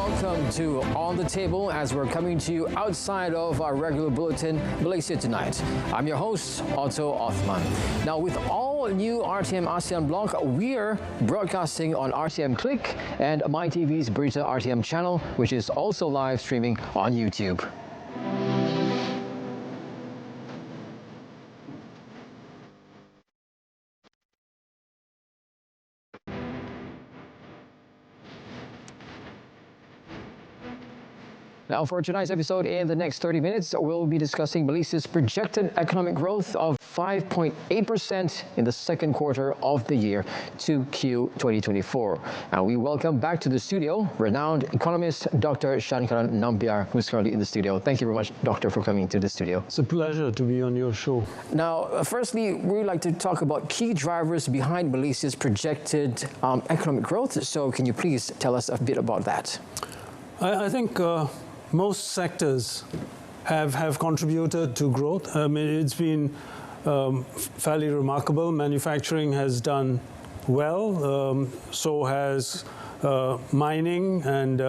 welcome to On the Table as we're coming to you outside of our regular bulletin, Malaysia Tonight. I'm your host, Otto Othman. Now, with all new RTM ASEAN blog, we're broadcasting on RTM Click and MyTV's Berita RTM channel, which is also live streaming on YouTube. Now, for tonight's episode, in the next 30 minutes, we'll be discussing Malaysia's projected economic growth of 5.8% in the second quarter of the year, 2Q 2024. And we welcome back to the studio renowned economist Dr. Shankaran Nambiar, who's currently in the studio. Thank you very much, Doctor, for coming to the studio. It's a pleasure to be on your show. Now, firstly, we'd like to talk about key drivers behind Malaysia's projected economic growth. So can you please tell us a bit about that? I think most sectors have contributed to growth. I mean, it's been fairly remarkable. Manufacturing has done well, so has mining, and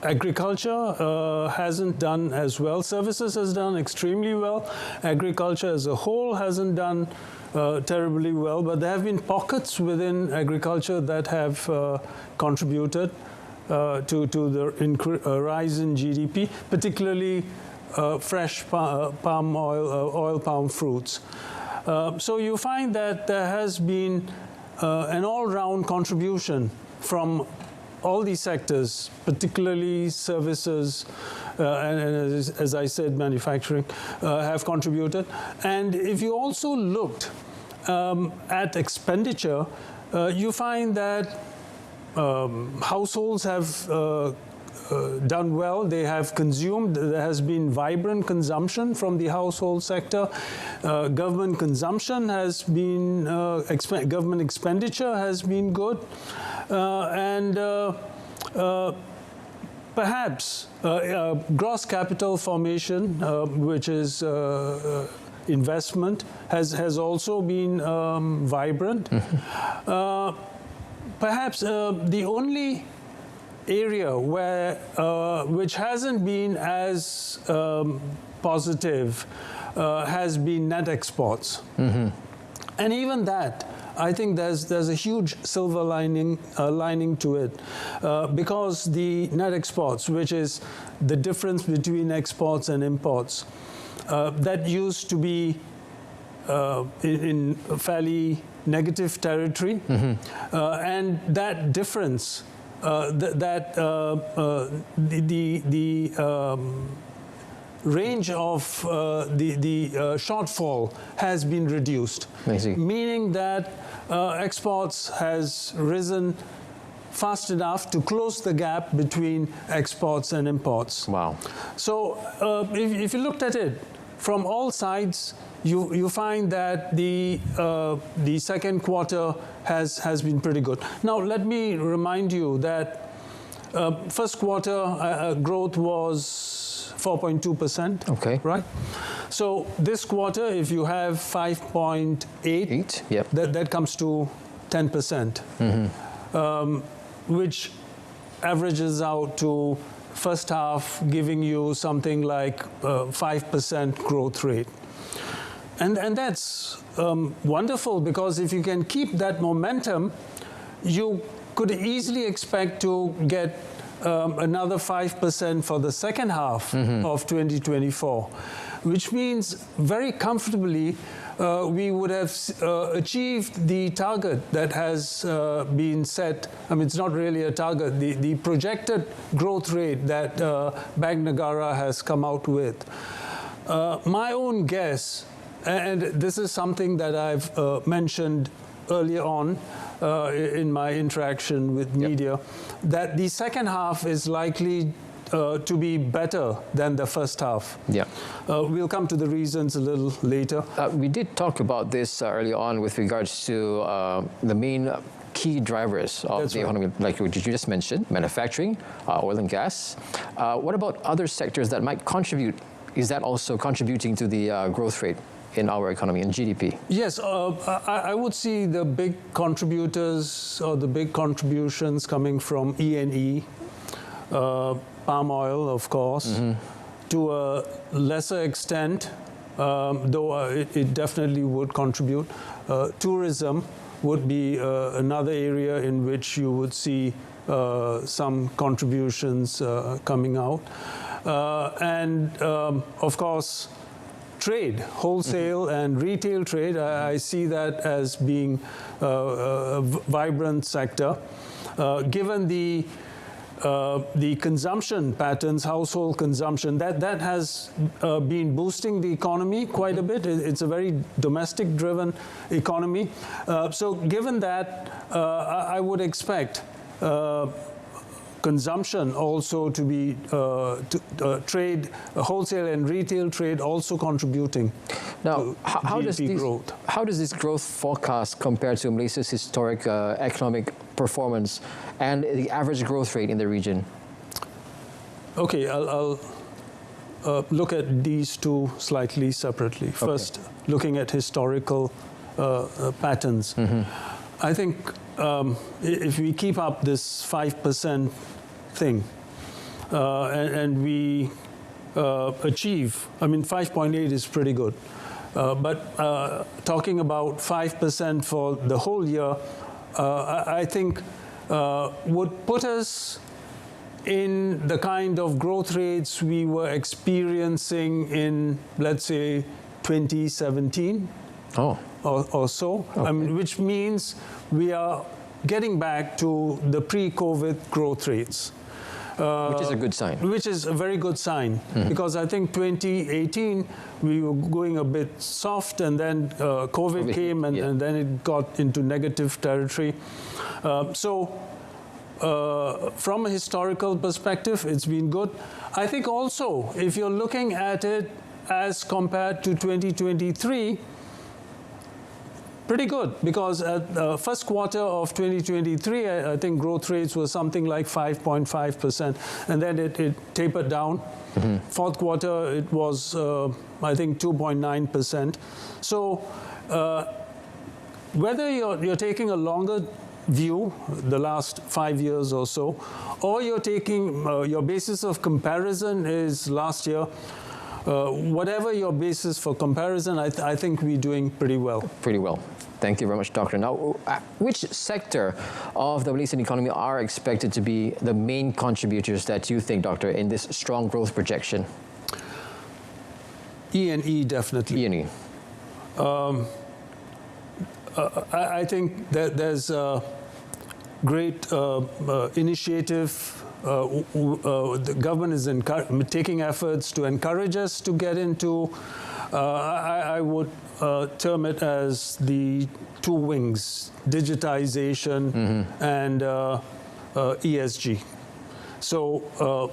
agriculture hasn't done as well. Services has done extremely well. Agriculture as a whole hasn't done terribly well, but there have been pockets within agriculture that have contributed to the rise in GDP, particularly fresh palm oil, oil palm fruits. So you find that there has been an all-round contribution from all these sectors, particularly services, and as I said, manufacturing, have contributed. And if you also looked at expenditure, you find that households have done well. They have consumed. There has been vibrant consumption from the household sector. Government consumption has been, government expenditure has been good. And perhaps gross capital formation, which is investment, has also been vibrant. Perhaps the only area where which hasn't been as positive has been net exports. And even that, I think there's a huge silver lining to it, because the net exports, which is the difference between exports and imports, that used to be in fairly negative territory, and that difference, the range of the shortfall has been reduced, meaning that exports has risen fast enough to close the gap between exports and imports. Wow. So if you looked at it from all sides, you find that the second quarter has been pretty good. Now, let me remind you that first quarter growth was 4.2%. Okay. Right? So this quarter, if you have 5.8, yep, that comes to 10%, which averages out to first half giving you something like 5% growth rate. And that's wonderful, because if you can keep that momentum, you could easily expect to get another 5% for the second half of 2024, which means very comfortably we would have achieved the target that has been set. I mean, it's not really a target, the projected growth rate that Bank Negara has come out with. My own guess, and this is something that I've mentioned earlier on in my interaction with media, that the second half is likely to be better than the first half. Yeah. We'll come to the reasons a little later. We did talk about this early on with regards to the main key drivers of the economy, like what you just mentioned, manufacturing, oil and gas. What about other sectors that might contribute? Is that also contributing to the growth rate? in our economy, in GDP? Yes, I would see the big contributors or the big contributions coming from E&E, palm oil, of course, to a lesser extent, though it definitely would contribute. Tourism would be another area in which you would see some contributions coming out. And of course, trade, wholesale and retail trade, I see that as being a vibrant sector. Given the consumption patterns, household consumption, that has been boosting the economy quite a bit. It's a very domestic-driven economy. So given that, I would expect consumption also to be trade, wholesale and retail trade also contributing to GDP growth. How does this growth forecast compare to Malaysia's historic economic performance and the average growth rate in the region? Okay, I'll look at these two slightly separately. First, looking at historical patterns. I think if we keep up this 5% thing and we achieve, I mean 5.8 is pretty good, but talking about 5% for the whole year, I think would put us in the kind of growth rates we were experiencing in, let's say, 2017 or so, I mean, which means we are getting back to the pre-COVID growth rates. Which is a good sign. Which is a very good sign, because I think 2018 we were going a bit soft, and then COVID came, and then it got into negative territory. So from a historical perspective, it's been good. I think also, if you're looking at it as compared to 2023, pretty good, because at the first quarter of 2023, I think growth rates were something like 5.5%, and then it tapered down. Fourth quarter, it was, I think, 2.9%. So whether you're taking a longer view, the last 5 years or so, or you're taking your basis of comparison is last year, whatever your basis for comparison, I think we're doing pretty well. Pretty well. Thank you very much, Doctor. Now, which sector of the Malaysian economy are expected to be the main contributors that you think, Doctor, in this strong growth projection? E&E, definitely. E&E. I think that there's a great initiative. The government is taking efforts to encourage us to get into, I would term it as the two wings, digitization and ESG. So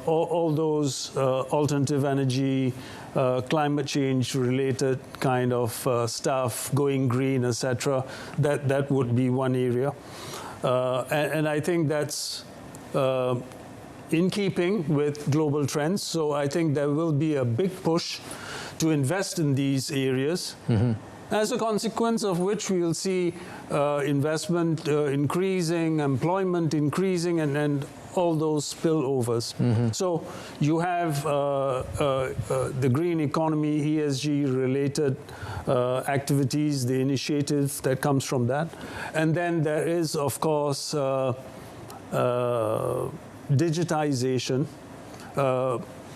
all those alternative energy, climate change related kind of stuff, going green, etc., that would be one area. And I think that's in keeping with global trends. So I think there will be a big push to invest in these areas, as a consequence of which we will see investment increasing, employment increasing, and all those spillovers. So you have the green economy, ESG-related activities, the initiative that comes from that. And then there is, of course, digitization.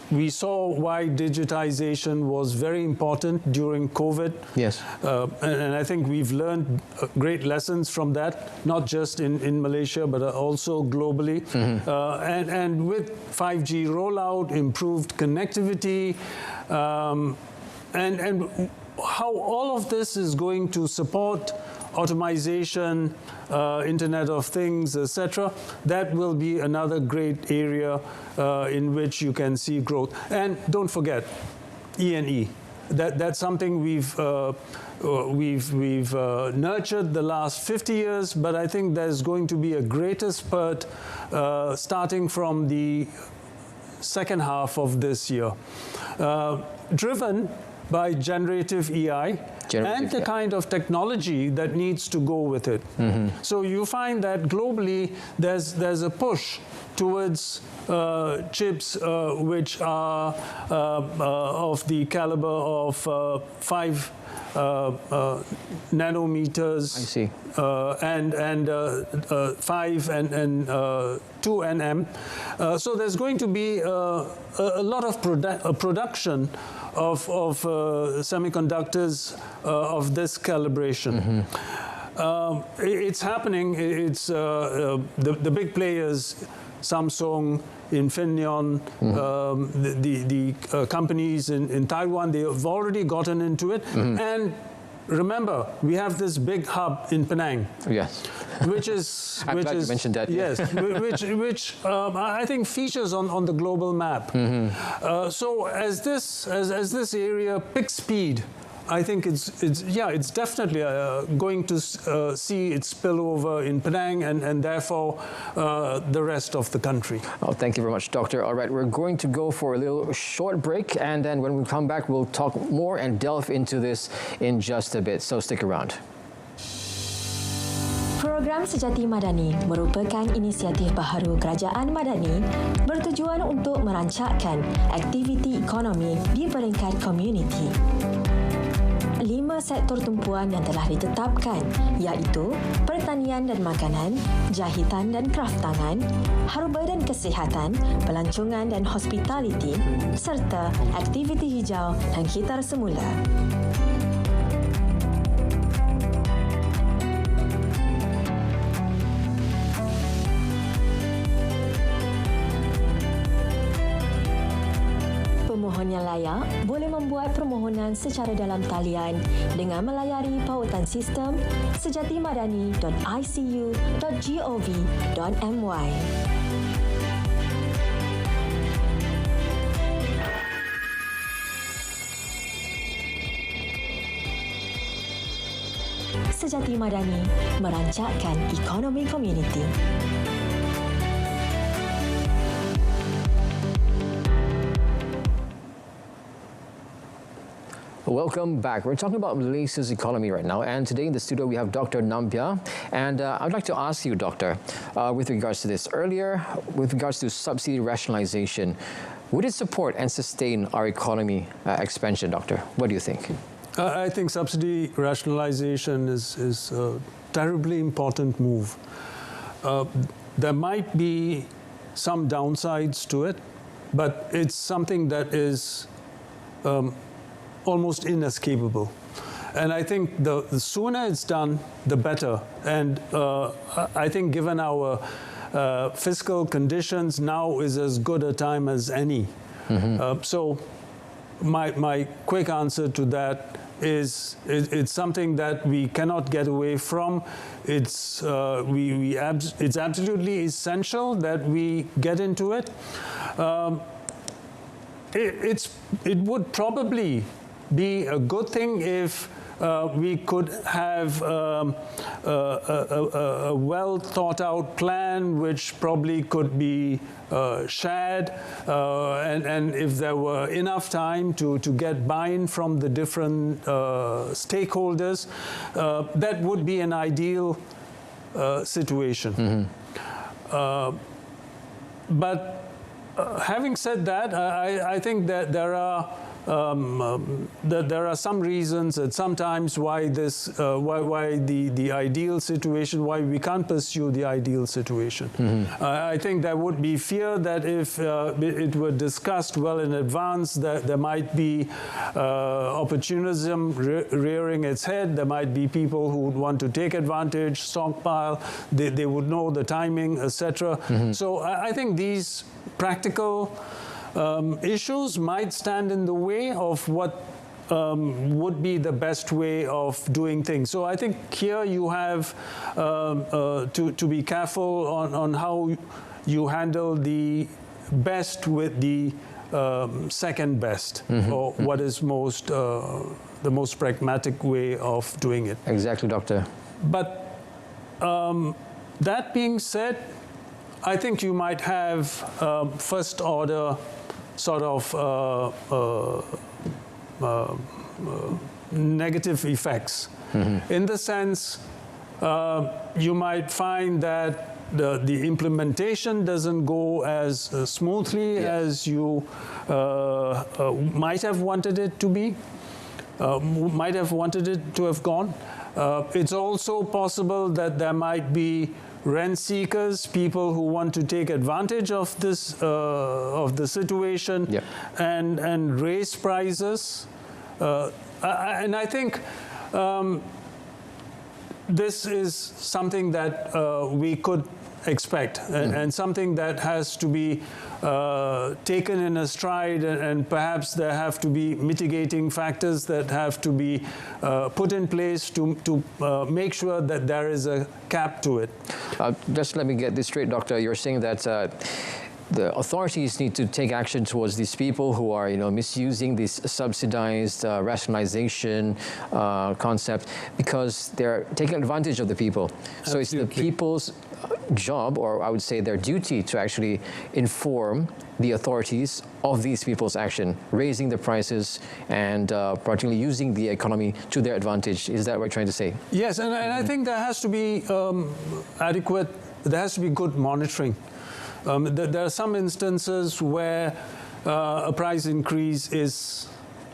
We saw why digitization was very important during COVID. Yes. And I think we've learned great lessons from that, not just in Malaysia, but also globally. And with 5G rollout, improved connectivity, and how all of this is going to support automation, Internet of Things, etc., that will be another great area in which you can see growth. And don't forget, E&E. That's something we've nurtured the last 50 years, but I think there's going to be a greater spurt starting from the second half of this year, driven by generative AI and the kind of technology that needs to go with it. So you find that globally there's a push towards chips which are of the caliber of 5 nanometers. I see. And 5 and 2 nm. So there's going to be a lot of production of semiconductors of this calibration. It's happening. It's the big players, Samsung, Infineon, the companies in Taiwan, they have already gotten into it. And remember, we have this big hub in Penang. Yes. Which is... I'm glad you mentioned that. Yes, which I think features on the global map. So as this area picks speed, I think it's definitely going to see its spillover in Penang and therefore the rest of the country. Oh, thank you very much, Doctor. All right, we're going to go for a little short break, and then when we come back, we'll talk more and delve into this in just a bit. So stick around. Program Sejati Madani merupakan inisiatif baharu Kerajaan Madani bertujuan untuk merancangkan aktiviti ekonomi di peringkat komuniti. 5 sektor tumpuan yang telah ditetapkan iaitu pertanian dan makanan, jahitan dan kraft tangan, harba dan kesihatan, pelancongan dan hospitality, serta aktiviti hijau dan hitar semula. Pemohon yang layak boleh membuat permohonan secara dalam talian dengan melayari pautan sistem sejatimadani.icu.gov.my. Sejati Madani merancangkan ekonomi komuniti. Welcome back. We're talking about Malaysia's economy right now, and today in the studio we have Dr. Nampia. And I'd like to ask you, Doctor, with regards to this earlier, with regards to subsidy rationalization, would it support and sustain our economy expansion, Doctor? What do you think? I think subsidy rationalization is a terribly important move. There might be some downsides to it, but it's something that is almost inescapable. And I think the sooner it's done, the better. And I think given our fiscal conditions, now is as good a time as any. So my quick answer to that is it's something that we cannot get away from. It's absolutely essential that we get into it. It would probably be a good thing if we could have a well thought out plan which probably could be shared, and if there were enough time to get buy-in from the different stakeholders, that would be an ideal situation. But having said that, I think that there are some reasons that sometimes why the ideal situation, why we can't pursue the ideal situation. I think there would be fear that if it were discussed well in advance, that there might be opportunism rearing its head. There might be people who would want to take advantage, stockpile. They would know the timing, etc. So I think these practical issues might stand in the way of what would be the best way of doing things. So I think here you have to be careful on how you handle the best with the second best, or what is the most pragmatic way of doing it. Exactly, Doctor. But that being said, I think you might have first order sort of negative effects. In the sense, you might find that the implementation doesn't go as smoothly as you might have wanted it to be, might have wanted it to have gone. It's also possible that there might be rent seekers, people who want to take advantage of this of the situation and raise prices. And I think this is something that we could expect, and something that has to be taken in a stride, and perhaps there have to be mitigating factors that have to be put in place to make sure that there is a cap to it. Just let me get this straight, Doctor. You're saying that the authorities need to take action towards these people who are, misusing this subsidized rationalization concept, because they're taking advantage of the people. So it's the people's job, or I would say their duty, to actually inform the authorities of these people's action, raising the prices and particularly using the economy to their advantage. Is that what you're trying to say? Yes, and I think there has to be adequate, there has to be good monitoring. There are some instances where a price increase is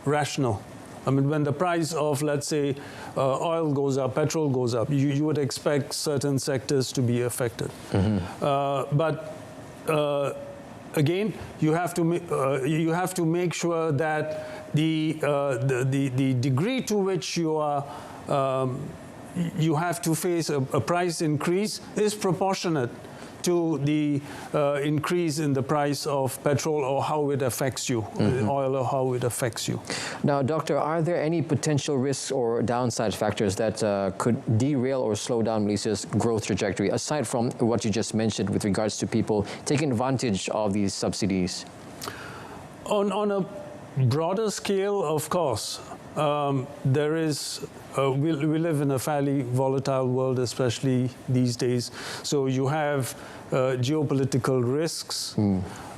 rational. I mean, when the price of, let's say, oil goes up, petrol goes up, you would expect certain sectors to be affected. But again, you have to make sure that the degree to which you are you have to face a price increase is proportionate to the increase in the price of petrol, or how it affects you, oil, or how it affects you. Now, Doctor, are there any potential risks or downside factors that could derail or slow down Malaysia's growth trajectory, aside from what you just mentioned with regards to people taking advantage of these subsidies? On a broader scale, of course, there is, we live in a fairly volatile world, especially these days. So you have geopolitical risks.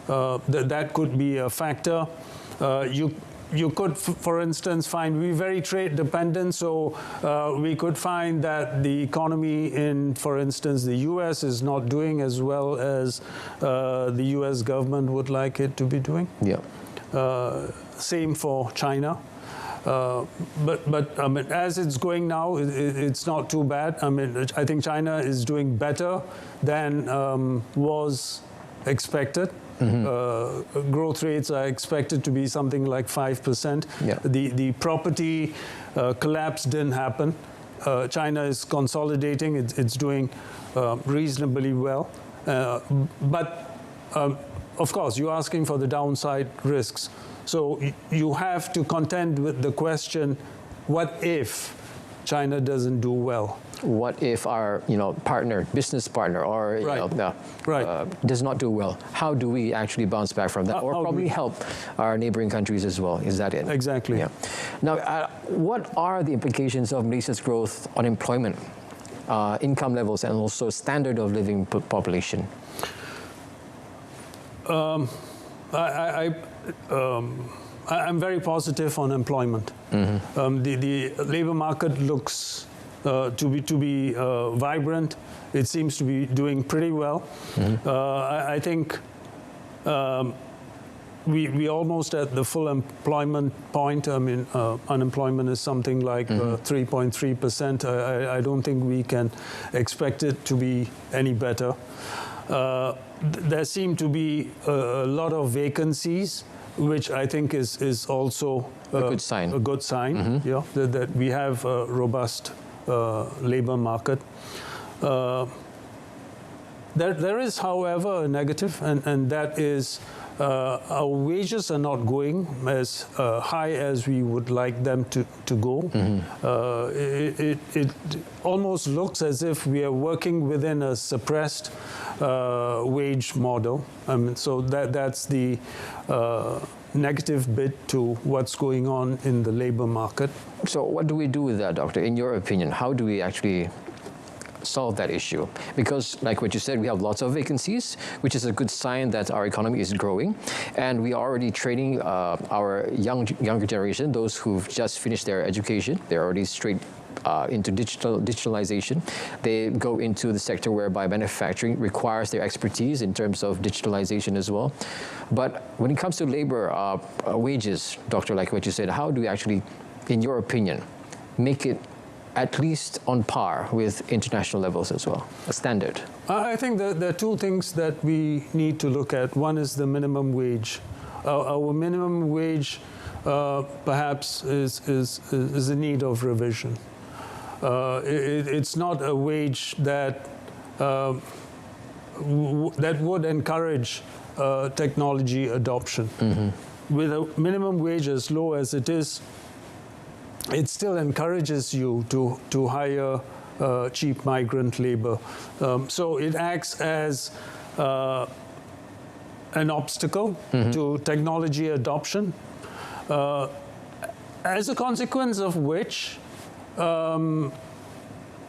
That could be a factor. You could, for instance, find we're very trade dependent, so we could find that the economy in, for instance, the US is not doing as well as the US government would like it to be doing. Yeah. Same for China. But I mean, as it's going now, it's not too bad. I mean, I think China is doing better than was expected. Growth rates are expected to be something like 5%. Yeah. The property collapse didn't happen. China is consolidating. It's doing reasonably well. But of course, you're asking for the downside risks. So you have to contend with the question, what if China doesn't do well? What if our partner, business partner, or does not do well? How do we actually bounce back from that, or probably help our neighboring countries as well? Is that it? Exactly. Yeah. Now, what are the implications of Malaysia's growth on employment, income levels, and also standard of living population? I'm very positive on employment. The labor market looks to be vibrant. It seems to be doing pretty well. I think we almost at the full employment point. I mean, unemployment is something like 3.3%. I don't think we can expect it to be any better. There seem to be a lot of vacancies, which I think is also a good sign. A good sign, yeah, that we have a robust labor market. There is, however, a negative, and that is our wages are not going as high as we would like them to go. It almost looks as if we are working within a suppressed wage model. So that's the negative bit to what's going on in the labor market. So what do we do with that, Doctor? In your opinion, how do we actually solve that issue? Because like what you said, we have lots of vacancies, which is a good sign that our economy is growing. And we are already training our younger generation, those who've just finished their education. They're already straight into digitalization. They go into the sector whereby manufacturing requires their expertise in terms of digitalization as well. But when it comes to labor wages, Doctor, like what you said, how do we actually, in your opinion, make it at least on par with international levels as well, a standard? I think that there are two things that we need to look at. One is the minimum wage. Our minimum wage perhaps is in need of revision. It's not a wage that that would encourage technology adoption. With a minimum wage as low as it is, it still encourages you to hire cheap migrant labor. So it acts as an obstacle to technology adoption, as a consequence of which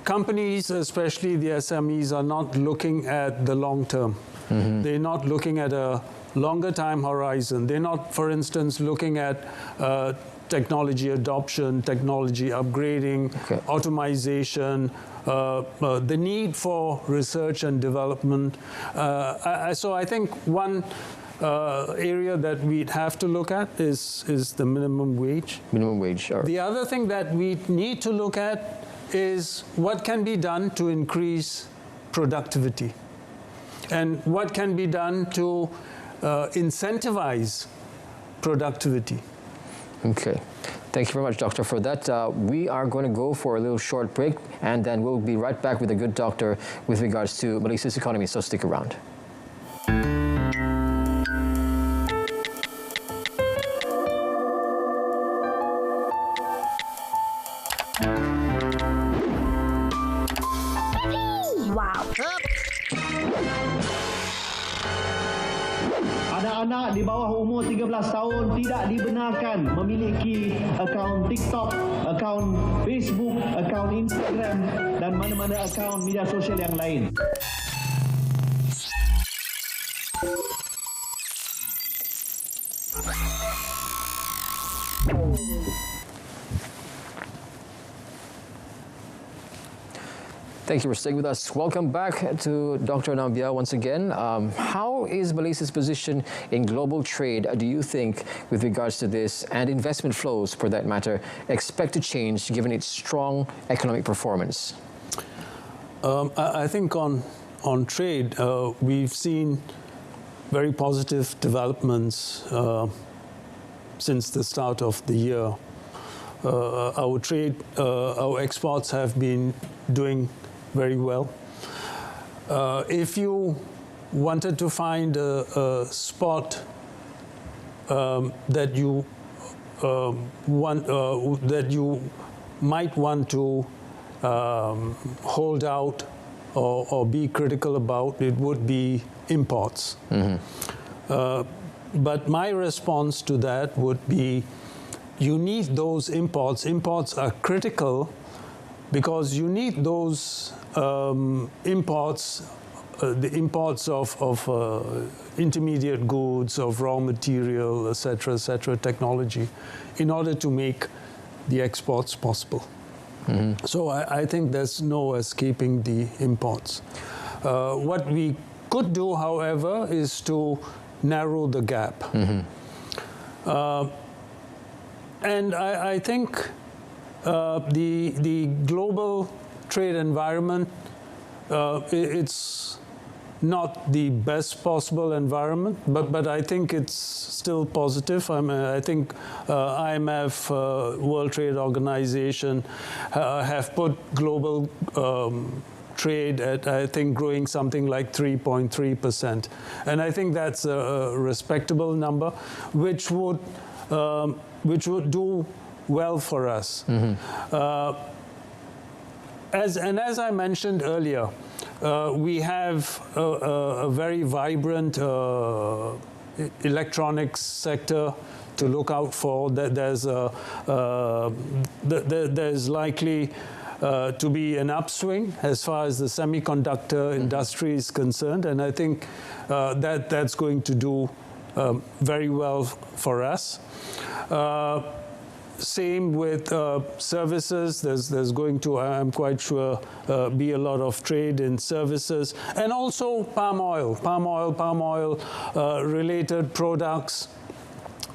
companies, especially the SMEs, are not looking at the long term. They're not looking at a longer time horizon. They're not, for instance, looking at technology adoption, technology upgrading, automation, the need for research and development. So I think one area that we'd have to look at is the minimum wage. Minimum wage, sure. The other thing that we need to look at is what can be done to increase productivity, and what can be done to incentivize productivity. Okay. Thank you very much, Doctor, for that. We are going to go for a little short break, and then we'll be right back with a good doctor with regards to Malaysia's economy, so stick around. Anak-anak di bawah umur 13 tahun tidak dibenarkan memiliki akaun TikTok, akaun Facebook, akaun Instagram dan mana-mana akaun media sosial yang lain. Thank you for staying with us. Welcome back to Dr. Nambia once again. How is Malaysia's position in global trade, do you think, with regards to this, and investment flows, for that matter, expect to change given its strong economic performance? I think on trade, we've seen very positive developments since the start of the year. Our trade, our exports have been doing very well. If you wanted to find a spot that you that you might want to hold out or be critical about, it would be imports. But my response to that would be, you need those imports. Imports are critical because you need those imports, the imports of intermediate goods, of raw material, etc., technology, in order to make the exports possible. So I think there's no escaping the imports. What we could do, however, is to narrow the gap. And I think the global trade environment, it's not the best possible environment, but I think it's still positive. I think IMF, World Trade Organization have put global trade at, I think, growing something like 3.3%. And I think that's a respectable number, which would do well for us. As I mentioned earlier, we have a very vibrant electronics sector to look out for. There's likely to be an upswing as far as the semiconductor industry is concerned, and I think that's going to do very well for us. Same with services. There's going to, I'm quite sure, be a lot of trade in services, and also palm oil related products.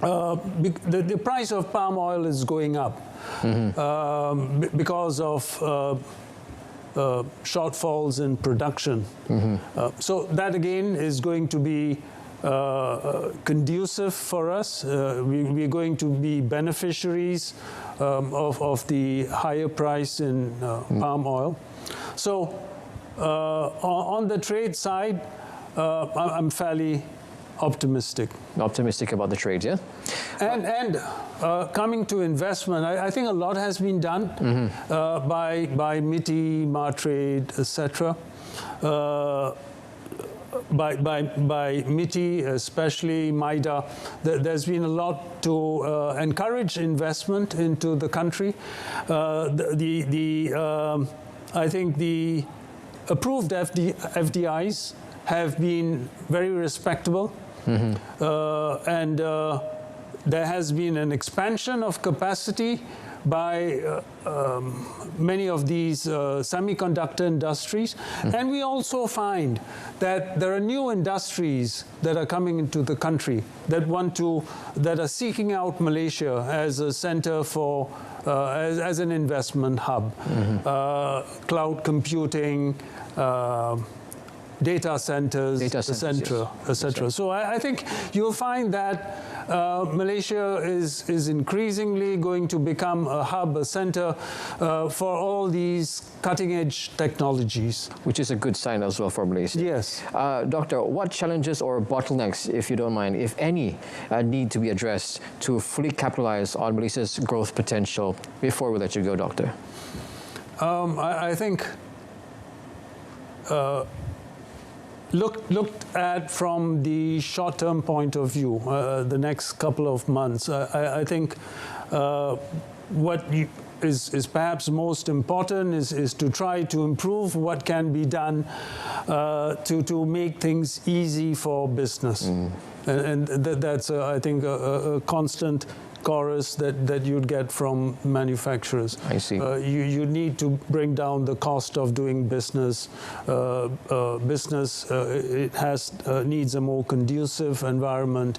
The price of palm oil is going up because of shortfalls in production. So that again is going to be conducive for us. We're going to be beneficiaries of the higher price in palm oil. So on the trade side, I'm fairly optimistic. Optimistic about the trade, yeah? And coming to investment, I think a lot has been done by MITI, Martrade, etc. By MITI, especially MIDA, there's been a lot to encourage investment into the country. I think the approved FDIs have been very respectable, and there has been an expansion of capacity by many of these semiconductor industries. And we also find that there are new industries that are coming into the country that are seeking out Malaysia as a center for, as an investment hub. Cloud computing, data centers, etc. Right. So I think you'll find that Malaysia is increasingly going to become a hub, a center for all these cutting-edge technologies. Which is a good sign as well for Malaysia. Yes. Doctor, what challenges or bottlenecks, if you don't mind, if any, need to be addressed to fully capitalize on Malaysia's growth potential before we let you go, Doctor? I think looked at from the short-term point of view, the next couple of months, I think what is perhaps most important is to try to improve what can be done to make things easy for business. And that's, I think, a constant chorus that you'd get from manufacturers. I see. You need to bring down the cost of doing business. Needs a more conducive environment,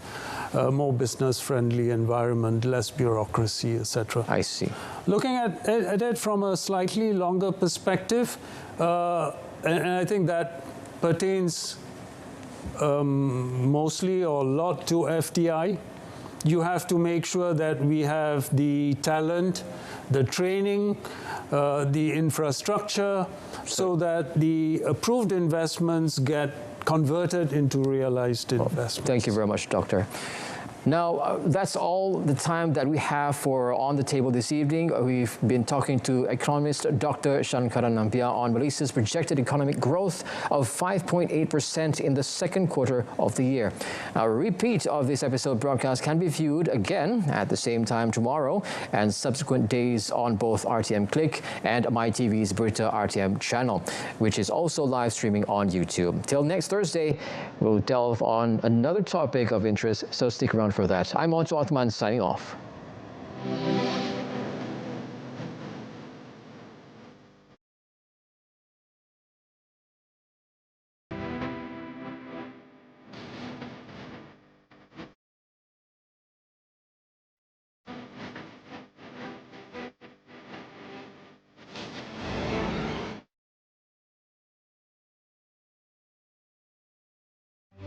more business-friendly environment, less bureaucracy, etc. I see. Looking at it from a slightly longer perspective, and I think that pertains mostly or a lot to FDI. You have to make sure that we have the talent, the training, the infrastructure, so that the approved investments get converted into realized investments. Thank you very much, Doctor. Now, that's all the time that we have for On the Table this evening. We've been talking to economist Dr. Shankaran Nampia on Malaysia's projected economic growth of 5.8% in the second quarter of the year. Now, a repeat of this episode broadcast can be viewed again at the same time tomorrow and subsequent days on both RTM Click and MyTV's Berita RTM channel, which is also live streaming on YouTube. Till next Thursday, we'll delve on another topic of interest, so stick around for that. I'm Otto Othman signing off.